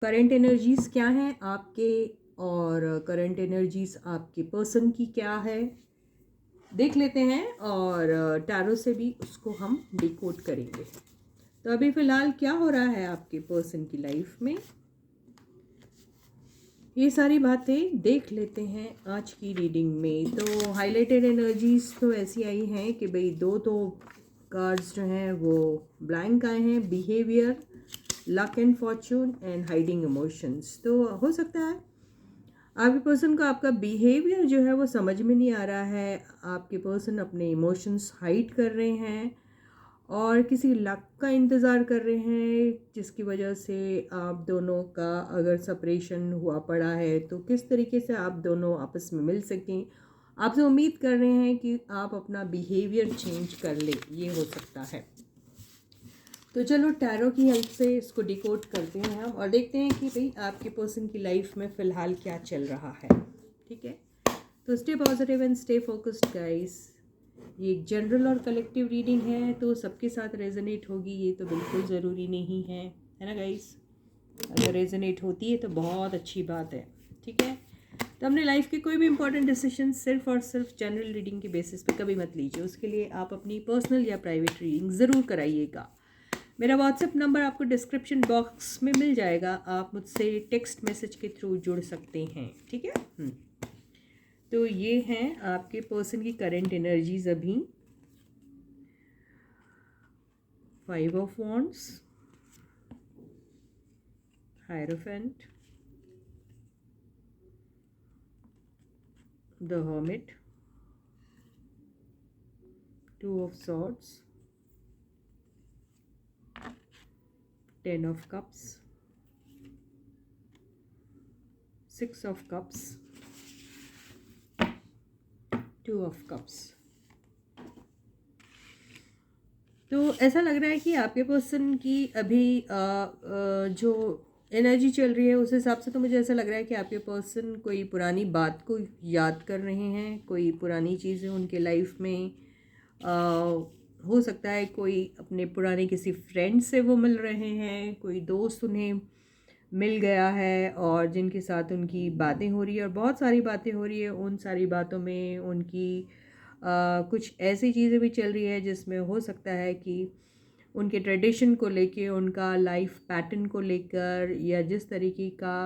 Current energies क्या हैं आपके, और करंट एनर्जीज़ आपके पर्सन की क्या है, देख लेते हैं। और टैरो से भी उसको हम डिकोड करेंगे। तो अभी फ़िलहाल क्या हो रहा है आपके पर्सन की लाइफ में, ये सारी बातें देख लेते हैं आज की रीडिंग में। तो हाइलाइटेड एनर्जीज़ तो ऐसी आई हैं कि भाई दो तो कार्ड्स जो हैं वो ब्लैंक आए हैं, behaviour, luck and Fortune and hiding emotions. तो हो सकता है आपके पर्सन को आपका बिहेवियर जो है वो समझ में नहीं आ रहा है, आपके पर्सन अपने इमोशंस हाइड कर रहे हैं और किसी लक का इंतज़ार कर रहे हैं, जिसकी वजह से आप दोनों का अगर सेपरेशन हुआ पड़ा है तो किस तरीके से आप दोनों आपस में मिल सकें। आपसे उम्मीद कर रहे हैं कि आप अपना बिहेवियर चेंज कर ले, ये हो सकता है। तो चलो टैरो की हेल्प से इसको डिकोड करते हैं हम और देखते हैं कि भाई आपके पर्सन की लाइफ में फ़िलहाल क्या चल रहा है। ठीक है, तो stay positive and stay focused guys. ये एक जनरल और कलेक्टिव रीडिंग है, तो सबके साथ रेजोनेट होगी ये तो बिल्कुल ज़रूरी नहीं है ना गाइस। अगर रेजोनेट होती है तो बहुत अच्छी बात है। ठीक है, तो अपने लाइफ के कोई भी इंपॉर्टेंट डिसीजन सिर्फ और सिर्फ जनरल रीडिंग के बेसिस पे कभी मत लीजिए। उसके लिए आप अपनी पर्सनल या प्राइवेट रीडिंग ज़रूर कराइएगा। मेरा व्हाट्सएप नंबर आपको डिस्क्रिप्शन बॉक्स में मिल जाएगा, आप मुझसे टेक्स्ट मैसेज के थ्रू जुड़ सकते हैं। ठीक है। तो ये हैं आपके पर्सन की करंट एनर्जीज अभी। 5 of wands, hierophant, the hermit, 2 of swords, 10 of cups, 6 of cups, 2 of cups. तो ऐसा लग रहा है कि आपके पर्सन की अभी जो एनर्जी चल रही है उस हिसाब से तो मुझे ऐसा लग रहा है कि आपके पर्सन कोई पुरानी बात को याद कर रहे हैं, कोई पुरानी चीज़ें उनके लाइफ में हो सकता है कोई अपने पुराने किसी फ्रेंड से वो मिल रहे हैं, कोई दोस्त उन्हें मिल गया है और जिनके साथ उनकी बातें हो रही है और बहुत सारी बातें हो रही है। उन सारी बातों में उनकी कुछ ऐसी चीज़ें भी चल रही है जिसमें हो सकता है कि उनके ट्रेडिशन को लेके, उनका लाइफ पैटर्न को लेकर, या जिस तरीके का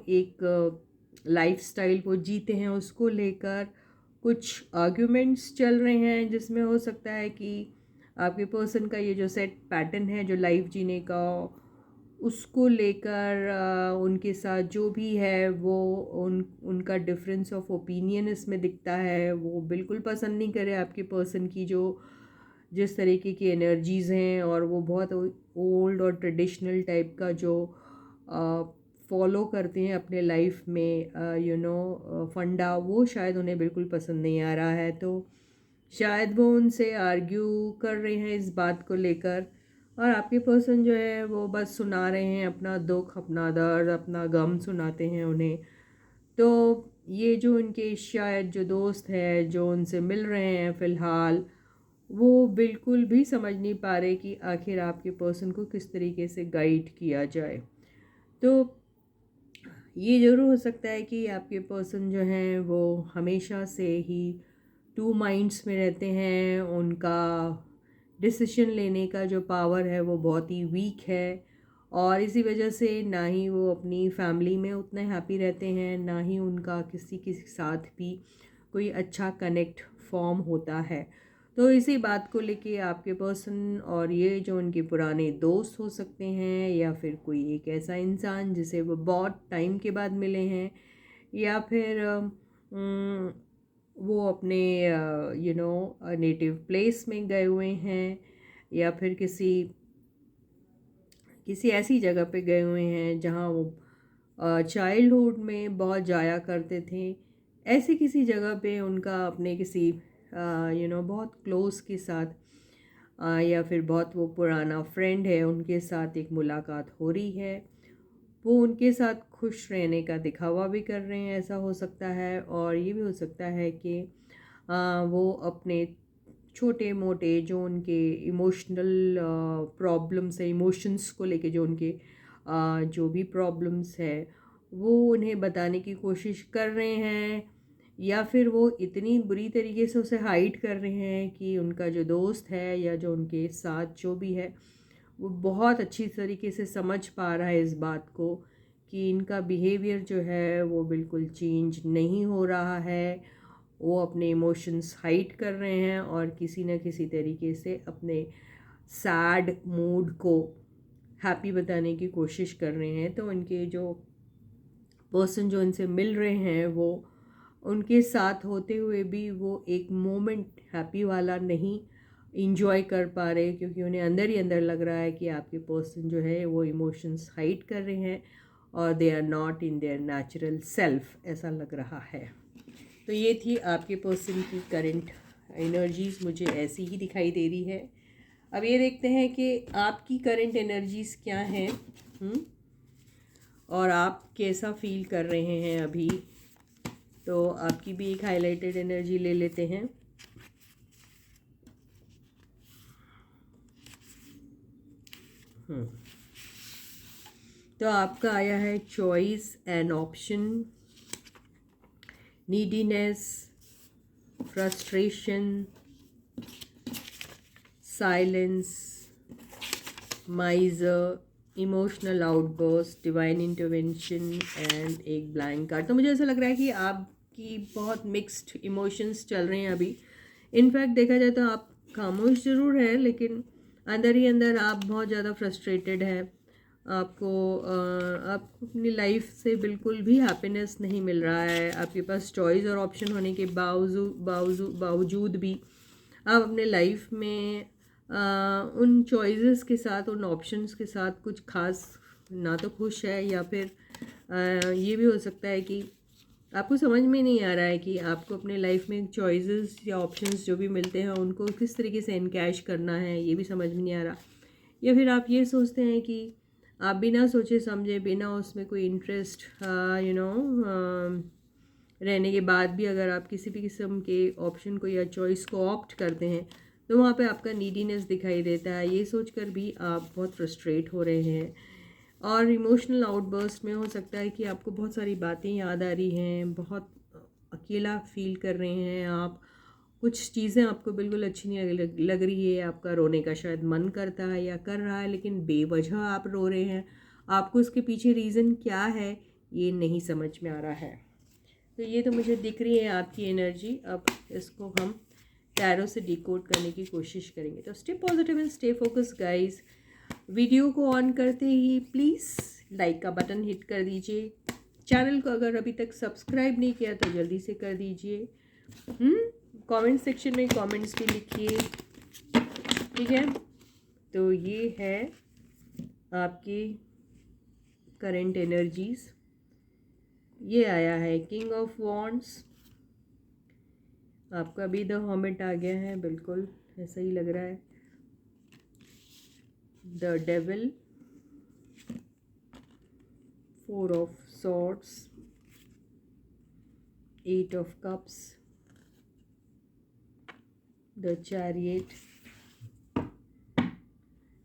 एक लाइफस्टाइल वो जीते हैं उसको लेकर कुछ आर्ग्यूमेंट्स चल रहे हैं, जिसमें हो सकता है कि आपके पर्सन का ये जो सेट पैटर्न है जो लाइफ जीने का, उसको लेकर उनके साथ जो भी है वो उनका डिफरेंस ऑफ ओपिनियन इसमें दिखता है। वो बिल्कुल पसंद नहीं करे आपके पर्सन की जो जिस तरीके की एनर्जीज़ हैं, और वो बहुत ओल्ड और ट्रेडिशनल टाइप का जो फॉलो करते हैं अपने लाइफ में फंडा, वो शायद उन्हें बिल्कुल पसंद नहीं आ रहा है। तो शायद वो उनसे आर्ग्यू कर रहे हैं इस बात को लेकर, और आपके पर्सन जो है वो बस सुना रहे हैं अपना दुख, अपना दर्द, अपना गम सुनाते हैं उन्हें। तो ये जो उनके शायद जो दोस्त है जो उनसे मिल रहे हैं फ़िलहाल, वो बिल्कुल भी समझ नहीं पा रहे कि आखिर आपके पर्सन को किस तरीके से गाइड किया जाए। तो ये ज़रूर हो सकता है कि आपके पर्सन जो हैं वो हमेशा से ही टू माइंड्स में रहते हैं, उनका डिसीजन लेने का जो पावर है वो बहुत ही वीक है, और इसी वजह से ना ही वो अपनी फैमिली में उतने हैप्पी रहते हैं, ना ही उनका किसी के साथ भी कोई अच्छा कनेक्ट फॉर्म होता है। तो इसी बात को लेके आपके पर्सन और ये जो उनके पुराने दोस्त हो सकते हैं, या फिर कोई एक ऐसा इंसान जिसे वो बहुत टाइम के बाद मिले हैं, या फिर वो अपने नेटिव प्लेस में गए हुए हैं, या फिर किसी किसी ऐसी जगह पे गए हुए हैं जहाँ वो चाइल्डहुड में बहुत जाया करते थे। ऐसी किसी जगह पे उनका अपने किसी बहुत क्लोज के साथ या फिर बहुत वो पुराना फ्रेंड है उनके साथ एक मुलाकात हो रही है। वो उनके साथ खुश रहने का दिखावा भी कर रहे हैं, ऐसा हो सकता है। और ये भी हो सकता है कि वो अपने छोटे मोटे जो उनके इमोशनल प्रॉब्लम्स है, इमोशंस को लेके जो उनके जो भी प्रॉब्लम्स है वो उन्हें बताने की कोशिश कर रहे हैं, या फिर वो इतनी बुरी तरीके से उसे हाइड कर रहे हैं कि उनका जो दोस्त है या जो उनके साथ जो भी है वो बहुत अच्छी तरीके से समझ पा रहा है इस बात को कि इनका बिहेवियर जो है वो बिल्कुल चेंज नहीं हो रहा है। वो अपने इमोशंस हाइड कर रहे हैं और किसी न किसी तरीके से अपने सैड मूड को हैप्पी बताने की कोशिश कर रहे हैं। तो उनके जो पर्सन जो इनसे मिल रहे हैं वो उनके साथ होते हुए भी वो एक मोमेंट हैप्पी वाला नहीं इंजॉय कर पा रहे, क्योंकि उन्हें अंदर ही अंदर लग रहा है कि आपके पर्सन जो है वो इमोशंस हाइड कर रहे हैं और they are not in their natural self, ऐसा लग रहा है। तो ये थी आपके पर्सन की करंट एनर्जीज़, मुझे ऐसी ही दिखाई दे रही है। अब ये देखते हैं कि आपकी करंट एनर्जीज़ क्या हैं, और आप कैसा फील कर रहे हैं अभी। तो आपकी भी एक हाईलाइटेड एनर्जी ले लेते हैं। तो आपका आया है choice and option, neediness, frustration, silence, माइजर, emotional outburst, divine intervention and एक ब्लैंक कार्ड। तो मुझे ऐसा लग रहा है कि आपकी बहुत मिक्स्ड इमोशंस चल रहे हैं अभी। इनफैक्ट देखा जाए तो आप खामोश ज़रूर हैं, लेकिन अंदर ही अंदर आप बहुत ज़्यादा फ्रस्ट्रेटेड हैं। आपको आपको अपनी लाइफ से बिल्कुल भी हैप्पीनेस नहीं मिल रहा है। आपके पास चॉइस और ऑप्शन होने के बावजूद भी आप अपने लाइफ में उन चॉइसेस के साथ, उन ऑप्शंस के साथ कुछ खास ना तो खुश है, या फिर ये भी हो सकता है कि आपको समझ में नहीं आ रहा है कि आपको अपने लाइफ में चॉइसेस या ऑप्शंस जो भी मिलते हैं उनको किस तरीके से इनकैश करना है, ये भी समझ में नहीं आ रहा। या फिर आप ये सोचते हैं कि आप बिना सोचे समझे, बिना उसमें कोई इंटरेस्ट रहने के बाद भी अगर आप किसी भी किस्म के ऑप्शन को या चॉइस को ऑप्ट करते हैं तो वहाँ पे आपका नीडीनेस दिखाई देता है। ये सोचकर भी आप बहुत फ्रस्ट्रेट हो रहे हैं, और इमोशनल आउटबर्स्ट में हो सकता है कि आपको बहुत सारी बातें याद आ रही हैं, बहुत अकेला फील कर रहे हैं आप, कुछ चीज़ें आपको बिल्कुल अच्छी नहीं लग रही है, आपका रोने का शायद मन करता है या कर रहा है, लेकिन बेवजह आप रो रहे हैं। आपको उसके पीछे रीज़न क्या है ये नहीं समझ में आ रहा है। तो ये तो मुझे दिख रही है आपकी एनर्जी। अब इसको हम टैरो से डिकोड करने की कोशिश करेंगे। तो stay positive and stay focus guys. Video को ऑन करते ही प्लीज़ लाइक का बटन हिट कर दीजिए। चैनल को अगर अभी तक सब्सक्राइब नहीं किया तो जल्दी से कर दीजिए। कमेंट सेक्शन में कमेंट्स भी लिखिए, ठीक है। तो ये है आपकी करंट एनर्जीज़। ये आया है किंग ऑफ वॉन्ड्स, आपका भी द हर्मिट आ गया है, बिल्कुल ऐसा ही लग रहा है। The devil, four of swords, eight of cups, the chariot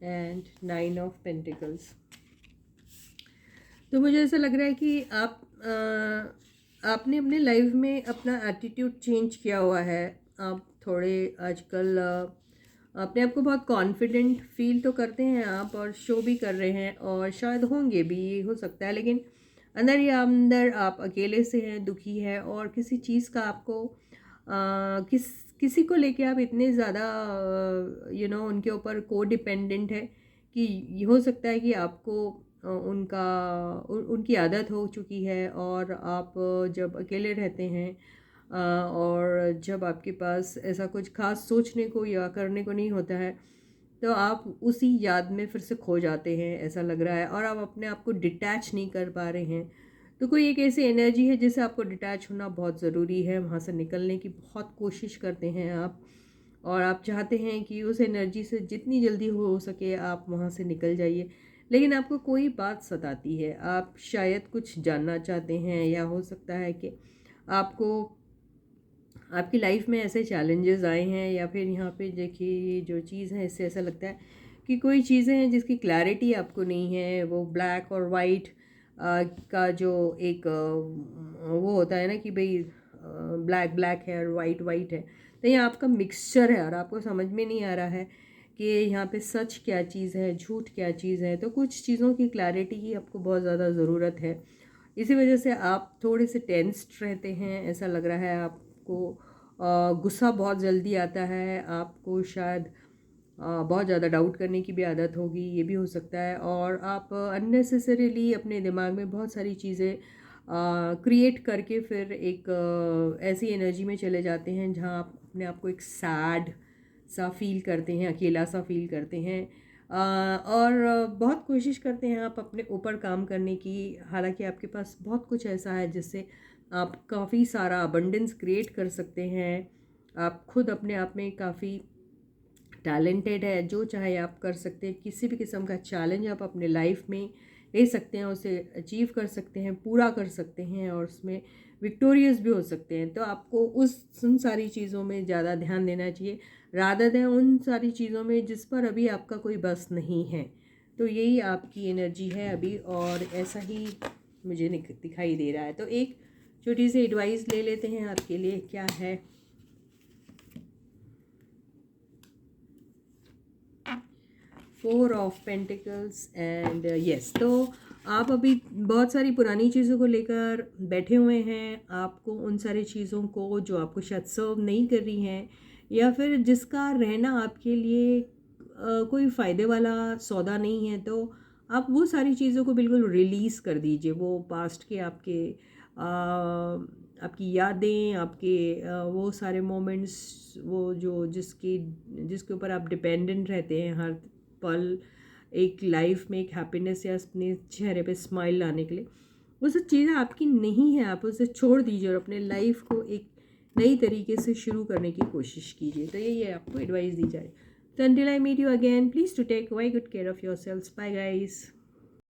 and nine of pentacles. तो मुझे ऐसा लग रहा है कि आपने अपने लाइफ में अपना एटीट्यूड चेंज किया हुआ है। आप थोड़े आजकल अपने आप को बहुत कॉन्फिडेंट फील तो करते हैं आप, और शो भी कर रहे हैं, और शायद होंगे भी, ये हो सकता है, लेकिन अंदर ही अंदर आप अकेले से हैं, दुखी है, और किसी चीज़ का आपको किसी को लेके आप इतने ज़्यादा उनके ऊपर को डिपेंडेंट है कि हो सकता है कि आपको उनकी आदत हो चुकी है, और आप जब अकेले रहते हैं और जब आपके पास ऐसा कुछ खास सोचने को या करने को नहीं होता है तो आप उसी याद में फिर से खो जाते हैं, ऐसा लग रहा है, और आप अपने आप को डिटैच नहीं कर पा रहे हैं। तो कोई एक ऐसी एनर्जी है जिससे आपको डिटैच होना बहुत ज़रूरी है, वहाँ से निकलने की बहुत कोशिश करते हैं आप, और आप चाहते हैं कि उस एनर्जी से जितनी जल्दी हो सके आप वहाँ से निकल जाइए, लेकिन आपको कोई बात सताती है। आप शायद कुछ जानना चाहते हैं, या हो सकता है कि आपको आपकी लाइफ में ऐसे चैलेंजेस आए हैं, या फिर यहाँ पे देखिए जो चीज़ है इससे ऐसा लगता है कि कोई चीज़ें हैं जिसकी क्लैरिटी आपको नहीं है, वो ब्लैक और वाइट का जो एक वो होता है ना कि भाई ब्लैक ब्लैक है और वाइट वाइट है, तो ये आपका मिक्सचर है और आपको समझ में नहीं आ रहा है कि यहाँ पे सच क्या चीज़ है, झूठ क्या चीज़ है। तो कुछ चीज़ों की क्लैरिटी की आपको बहुत ज़्यादा ज़रूरत है। इसी वजह से आप थोड़े से टेंस्ड रहते हैं, ऐसा लग रहा है आपको। गुस्सा बहुत जल्दी आता है आपको, शायद बहुत ज़्यादा डाउट करने की भी आदत होगी, ये भी हो सकता है। और आप अननेसेसरीली अपने दिमाग में बहुत सारी चीज़ें क्रिएट करके फिर एक ऐसी एनर्जी में चले जाते हैं जहाँ आप अपने आप को एक सैड सा फील करते हैं, अकेला सा फील करते हैं। और बहुत कोशिश करते हैं आप अपने ऊपर काम करने की, हालांकि आपके पास बहुत कुछ ऐसा है जिससे आप काफ़ी सारा अबंडेंस क्रिएट कर सकते हैं। आप खुद अपने आप में काफ़ी टैलेंटेड है, जो चाहे आप कर सकते हैं। किसी भी किस्म का चैलेंज आप अपने लाइफ में ले सकते हैं, उसे अचीव कर सकते हैं, पूरा कर सकते हैं और उसमें विक्टोरियस भी हो सकते हैं। तो आपको उन सारी चीज़ों में ज़्यादा ध्यान देना चाहिए, रादर दें उन सारी चीज़ों में जिस पर अभी आपका कोई बस नहीं है। तो यही आपकी एनर्जी है अभी, और ऐसा ही मुझे दिखाई दे रहा है। तो एक छोटी सी एडवाइस ले लेते हैं आपके लिए, क्या है। 4 ऑफ पेंटिकल्स एंड यस। तो आप अभी बहुत सारी पुरानी चीज़ों को लेकर बैठे हुए हैं। आपको उन सारी चीज़ों को जो आपको शायद सर्व नहीं कर रही हैं, या फिर जिसका रहना आपके लिए कोई फ़ायदे वाला सौदा नहीं है, तो आप वो सारी चीज़ों को बिल्कुल रिलीज़ कर दीजिए। वो पास्ट के आपके आपकी यादें, आपके वो सारे मोमेंट्स, वो जो जिसके ऊपर आप डिपेंडेंट रहते हैं हर पल एक लाइफ में, एक हैप्पीनेस या अपने चेहरे पे स्माइल लाने के लिए, वो सब चीज़ें आपकी नहीं है। आप उसे छोड़ दीजिए और अपने लाइफ को एक नई तरीके से शुरू करने की कोशिश कीजिए। तो यही है आपको एडवाइस दी जाए। तो until I meet you again, please to take very good care of yourselves. Bye guys.